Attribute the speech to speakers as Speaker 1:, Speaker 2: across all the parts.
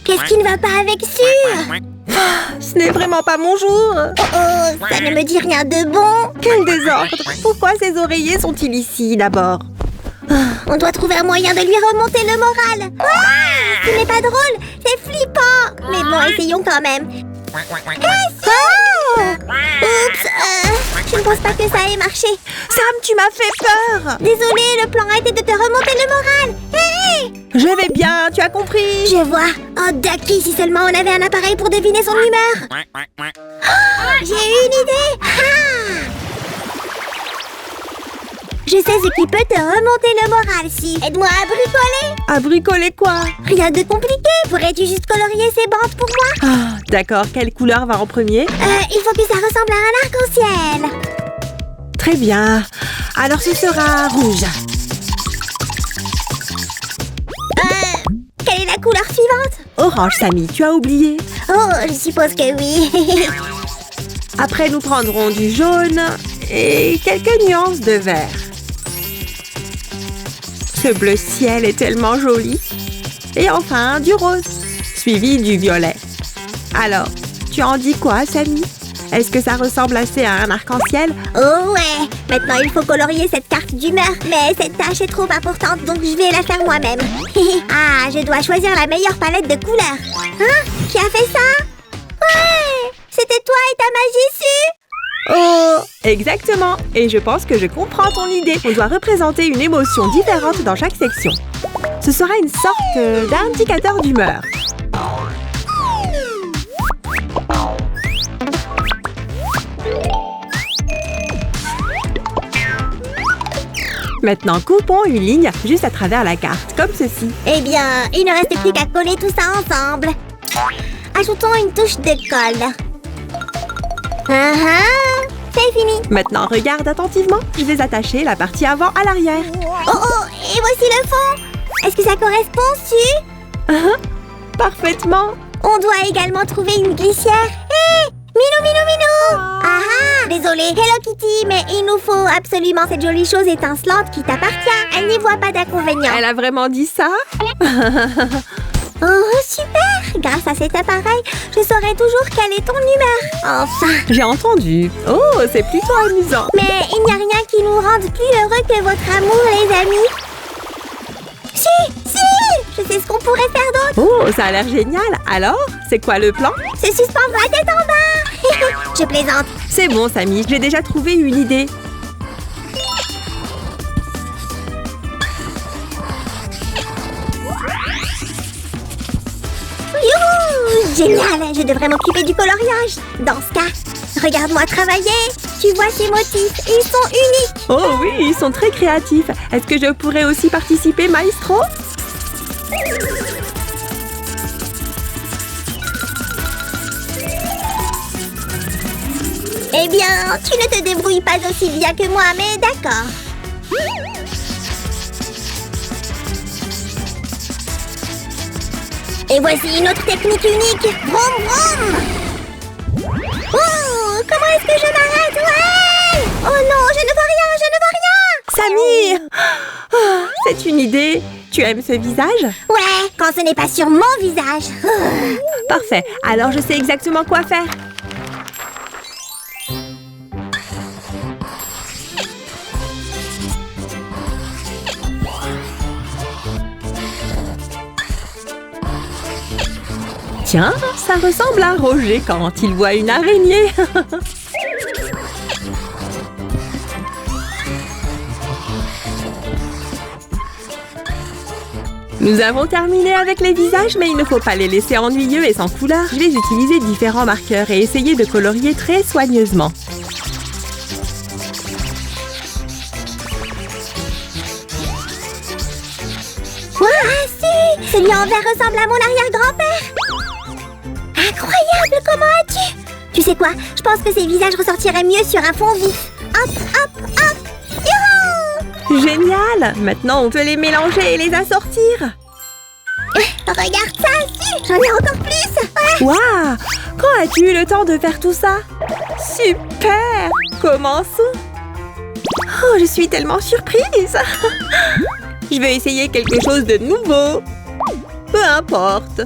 Speaker 1: Qu'est-ce qui ne va pas avec Su?
Speaker 2: Ce n'est vraiment pas mon jour.
Speaker 1: Oh, ça ne me dit rien de bon.
Speaker 2: Quel désordre! Pourquoi ces oreillers sont-ils ici, d'abord?
Speaker 1: On doit trouver un moyen de lui remonter le moral. Ah, ce n'est pas drôle, c'est flippant. Mais bon, essayons quand même. Oh! Oups, je ne pense pas que ça ait marché.
Speaker 2: Sam, tu m'as fait peur!
Speaker 1: Désolée, le plan était de te remonter le moral. Hé!
Speaker 2: Je vais bien, tu as compris?
Speaker 1: Je vois. Oh, Ducky, si seulement on avait un appareil pour deviner son humeur. J'ai eu une idée. Ah! Je sais ce qui peut te remonter le moral, Si. Aide-moi à bricoler.
Speaker 2: À bricoler quoi?
Speaker 1: Rien de compliqué. Pourrais-tu juste colorier ces bandes pour moi?
Speaker 2: Ah, d'accord, quelle couleur va en premier?
Speaker 1: Il faut que ça ressemble à un arc-en-ciel.
Speaker 2: Très bien. Alors ce sera rouge.
Speaker 1: Quelle est la couleur suivante?
Speaker 2: Orange, Samy, tu as oublié.
Speaker 1: Oh, je suppose que oui.
Speaker 2: Après, nous prendrons du jaune et quelques nuances de vert. Ce bleu ciel est tellement joli. Et enfin, du rose, suivi du violet. Alors, tu en dis quoi, Samy? Est-ce que ça ressemble assez à un arc-en-ciel?
Speaker 1: Oh ouais. Maintenant, il faut colorier cette carte d'humeur. Mais cette tâche est trop importante, donc je vais la faire moi-même. Ah, je dois choisir la meilleure palette de couleurs. Hein? Qui a fait ça? Ouais! C'était toi et ta magie, Su?
Speaker 2: Oh, exactement. Et je pense que je comprends ton idée. On doit représenter une émotion différente dans chaque section. Ce sera une sorte d'indicateur d'humeur. Maintenant, coupons une ligne juste à travers la carte, comme ceci.
Speaker 1: Eh bien, il ne reste plus qu'à coller tout ça ensemble. Ajoutons une touche de colle. C'est fini.
Speaker 2: Maintenant, regarde attentivement. Je vais attacher la partie avant à l'arrière.
Speaker 1: Oh, et voici le fond. Est-ce que ça correspond, Su?
Speaker 2: Parfaitement.
Speaker 1: On doit également trouver une glissière. Hé! Minou! Ah! Désolée, Hello Kitty, mais il nous faut absolument cette jolie chose étincelante qui t'appartient. Elle n'y voit pas d'inconvénient.
Speaker 2: Elle a vraiment dit ça?
Speaker 1: Oh, super! Grâce à cet appareil, je saurai toujours quelle est ton humeur. Enfin!
Speaker 2: J'ai entendu. Oh, c'est plutôt amusant.
Speaker 1: Mais il n'y a rien qui nous rende plus heureux que votre amour, les amis. Si! Je sais ce qu'on pourrait faire d'autre.
Speaker 2: Oh, ça a l'air génial. Alors, c'est quoi le plan?
Speaker 1: Se suspendre la tête en bas. Je plaisante.
Speaker 2: C'est bon, Samy, j'ai déjà trouvé une idée.
Speaker 1: Youhou! Génial! Je devrais m'occuper du coloriage. Dans ce cas, regarde-moi travailler. Tu vois ces motifs, ils sont uniques.
Speaker 2: Oh oui, ils sont très créatifs. Est-ce que je pourrais aussi participer, Maestro?
Speaker 1: Eh bien, tu ne te débrouilles pas aussi bien que moi, mais d'accord. Et voici une autre technique unique. Vroom, vroom. Oh, comment est-ce que je m'arrête? Ouais! Oh non, je ne vois rien,
Speaker 2: Samy! Oh, c'est une idée. Tu aimes ce visage?
Speaker 1: Ouais, quand ce n'est pas sur mon visage.
Speaker 2: Parfait. Alors, je sais exactement quoi faire. Tiens, ça ressemble à Roger quand il voit une araignée. Nous avons terminé avec les visages, mais il ne faut pas les laisser ennuyeux et sans couleur. Je vais utiliser différents marqueurs et essayer de colorier très soigneusement.
Speaker 1: Si! Celui en vert ressemble à mon arrière-grand-père. Incroyable, comment as-tu? Tu sais quoi? Je pense que ces visages ressortiraient mieux sur un fond vif. Hop, hop, hop! Youhou!
Speaker 2: Génial! Maintenant, on peut les mélanger et les assortir.
Speaker 1: Regarde ça, si! J'en ai encore plus!
Speaker 2: Waouh! Quand as-tu eu le temps de faire tout ça? Super! Commençons! Oh, je suis tellement surprise! Je vais essayer quelque chose de nouveau. Peu importe.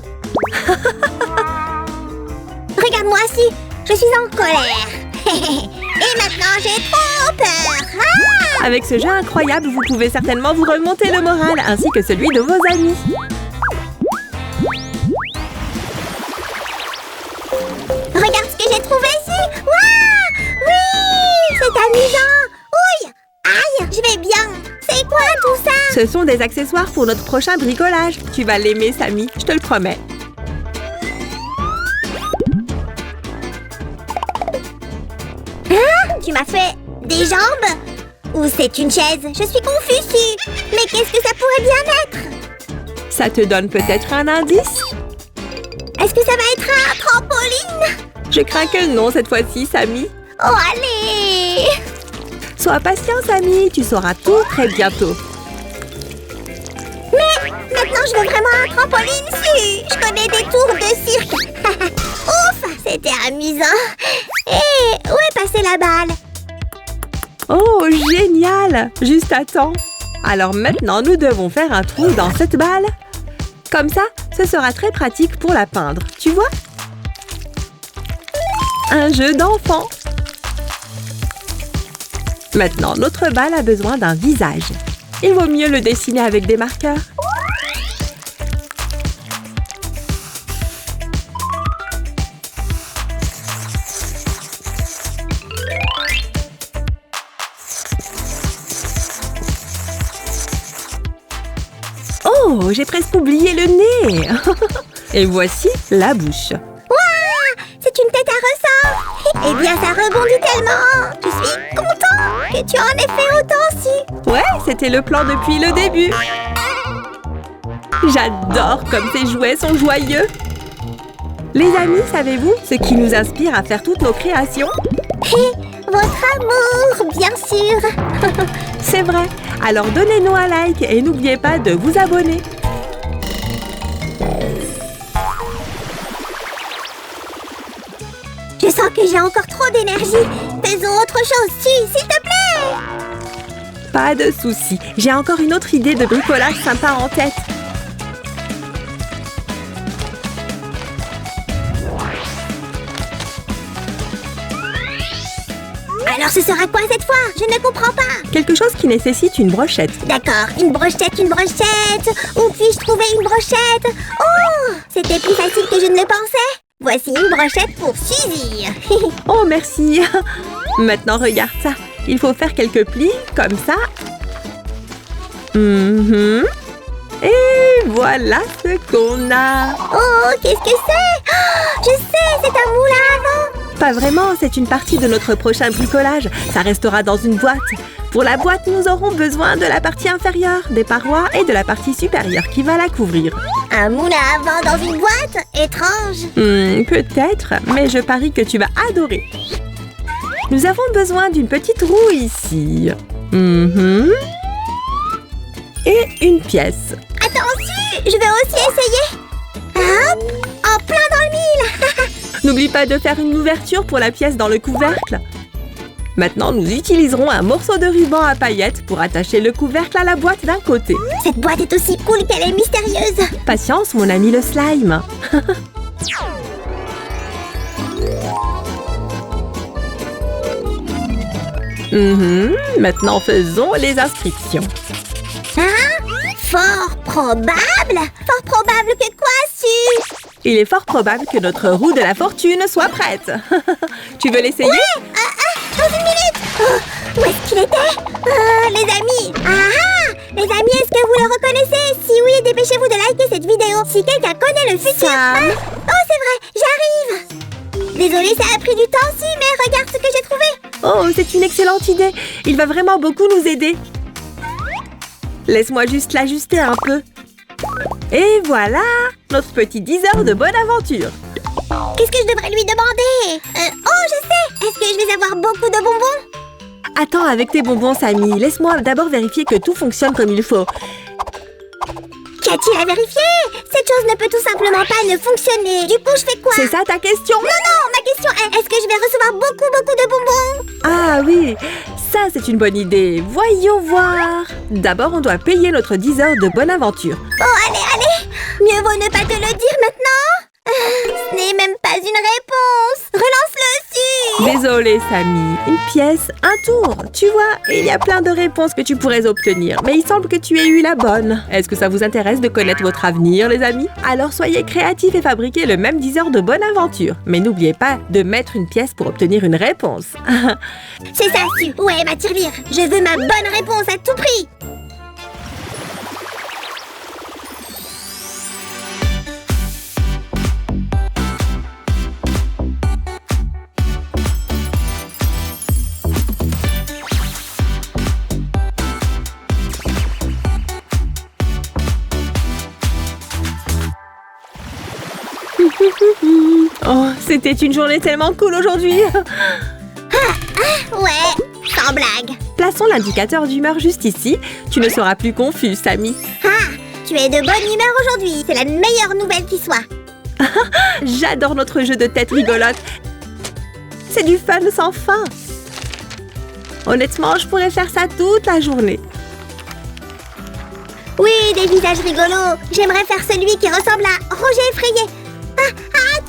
Speaker 1: Regarde-moi si, je suis en colère. Et maintenant, j'ai trop peur. Ah!
Speaker 2: Avec ce jeu incroyable, vous pouvez certainement vous remonter le moral, ainsi que celui de vos amis.
Speaker 1: Regarde ce que j'ai trouvé ici. Waouh! Oui! C'est amusant. Ouille! Aïe! Je vais bien. C'est quoi tout ça?
Speaker 2: Ce sont des accessoires pour notre prochain bricolage. Tu vas l'aimer, Samy, je te le promets.
Speaker 1: Hein? Tu m'as fait des jambes? Ou c'est une chaise? Je suis confuse. Mais qu'est-ce que ça pourrait bien être?
Speaker 2: Ça te donne peut-être un indice?
Speaker 1: Est-ce que ça va être un trampoline?
Speaker 2: Je crains que non cette fois-ci, Samy.
Speaker 1: Oh, allez!
Speaker 2: Sois patient, Samy, tu sauras tout très bientôt.
Speaker 1: Mais maintenant, je veux vraiment un trampoline. Si, je connais des tours de cirque. Ouf, c'était amusant. Hé, où est passée la balle?
Speaker 2: Oh, génial! Juste à temps. Alors maintenant, nous devons faire un trou dans cette balle. Comme ça, ce sera très pratique pour la peindre, tu vois? Un jeu d'enfant. Maintenant, notre balle a besoin d'un visage. Il vaut mieux le dessiner avec des marqueurs. Oh, j'ai presque oublié le nez. Et voici la bouche.
Speaker 1: Waouh, c'est une tête à ressort. Eh bien, ça rebondit tellement. Je suis content que tu en aies fait autant aussi.
Speaker 2: Ouais, c'était le plan depuis le début. J'adore comme ces jouets sont joyeux. Les amis, savez-vous ce qui nous inspire à faire toutes nos créations?
Speaker 1: Votre amour, bien sûr.
Speaker 2: C'est vrai. Alors donnez-nous un like et n'oubliez pas de vous abonner.
Speaker 1: Je sens que j'ai encore trop d'énergie. Faisons autre chose, s'il te plaît.
Speaker 2: Pas de souci. J'ai encore une autre idée de bricolage sympa en tête.
Speaker 1: Alors ce sera quoi cette fois? Je ne comprends pas.
Speaker 2: Quelque chose qui nécessite une brochette.
Speaker 1: D'accord, une brochette, une brochette. Où puis-je trouver une brochette? Oh, c'était plus facile que je ne le pensais. Voici une brochette pour Suzy.
Speaker 2: Oh, merci. Maintenant, regarde ça. Il faut faire quelques plis, comme ça. Et voilà ce qu'on a.
Speaker 1: Oh, qu'est-ce que c'est? Oh, je sais, c'est un moulin à vent.
Speaker 2: Pas vraiment, c'est une partie de notre prochain bricolage. Ça restera dans une boîte. Pour la boîte, nous aurons besoin de la partie inférieure, des parois et de la partie supérieure qui va la couvrir.
Speaker 1: Un moulin à vent dans une boîte? Étrange.
Speaker 2: Peut-être, mais je parie que tu vas adorer. Nous avons besoin d'une petite roue ici. Et une pièce.
Speaker 1: Attention, je vais aussi essayer. Hop, en plein dans le mille.
Speaker 2: N'oublie pas de faire une ouverture pour la pièce dans le couvercle. Maintenant, nous utiliserons un morceau de ruban à paillettes pour attacher le couvercle à la boîte d'un côté.
Speaker 1: Cette boîte est aussi cool qu'elle est mystérieuse.
Speaker 2: Patience, mon ami le slime. Maintenant, faisons les inscriptions.
Speaker 1: Hein? Fort probable? Fort probable que quoi, Su?
Speaker 2: Il est fort probable que notre roue de la fortune soit prête. Tu veux l'essayer?
Speaker 1: Ouais, dans une minute. Oh, où est-ce qu'il était? Les amis. Les amis, est-ce que vous le reconnaissez? Si oui, dépêchez-vous de liker cette vidéo. Si quelqu'un connaît le futur.
Speaker 2: Sam.
Speaker 1: Oh, c'est vrai, j'arrive. Désolée, ça a pris du temps aussi, mais regarde ce que j'ai trouvé.
Speaker 2: Oh, c'est une excellente idée. Il va vraiment beaucoup nous aider. Laisse-moi juste l'ajuster un peu. Et voilà, notre petit 10 heures de bonne aventure.
Speaker 1: Qu'est-ce que je devrais lui demander? Oh, je sais. Est-ce que je vais avoir beaucoup de bonbons?
Speaker 2: Attends avec tes bonbons, Samy. Laisse-moi d'abord vérifier que tout fonctionne comme il faut.
Speaker 1: Qu'a-t-il à vérifier? Cette chose ne peut tout simplement pas ne fonctionner. Du coup, je fais quoi?
Speaker 2: C'est ça ta question?
Speaker 1: Non, ma question est, est-ce que je vais recevoir beaucoup de bonbons?
Speaker 2: Ah oui, ça c'est une bonne idée. Voyons voir. D'abord, on doit payer notre 10 heures de bonne aventure.
Speaker 1: Oh, allez. Mieux vaut ne pas te le dire maintenant. Ce n'est même pas une réponse. Relance-le aussi.
Speaker 2: Désolée, Samy. Une pièce, un tour. Tu vois, il y a plein de réponses que tu pourrais obtenir, mais il semble que tu aies eu la bonne. Est-ce que ça vous intéresse de connaître votre avenir, les amis? Alors soyez créatifs et fabriquez le même 10 heures de bonne aventure. Mais n'oubliez pas de mettre une pièce pour obtenir une réponse.
Speaker 1: C'est ça, Stu. Ouais, ma tirelire. Je veux ma bonne réponse à tout prix.
Speaker 2: Oh, c'était une journée tellement cool aujourd'hui.
Speaker 1: Ouais, sans blague.
Speaker 2: Plaçons l'indicateur d'humeur juste ici. Tu ne seras plus confus, Samy.
Speaker 1: Ah, tu es de bonne humeur aujourd'hui. C'est la meilleure nouvelle qui soit.
Speaker 2: J'adore notre jeu de tête rigolote. C'est du fun sans fin. Honnêtement, je pourrais faire ça toute la journée.
Speaker 1: Oui, des visages rigolos. J'aimerais faire celui qui ressemble à Roger effrayé.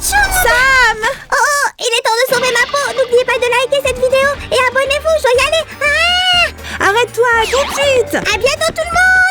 Speaker 1: Tchou!
Speaker 2: Sam!
Speaker 1: Oh, il est temps de sauver ma peau. N'oubliez pas de liker cette vidéo et abonnez-vous, je dois y aller.
Speaker 2: Arrête-toi tout de suite!
Speaker 1: À bientôt tout le monde.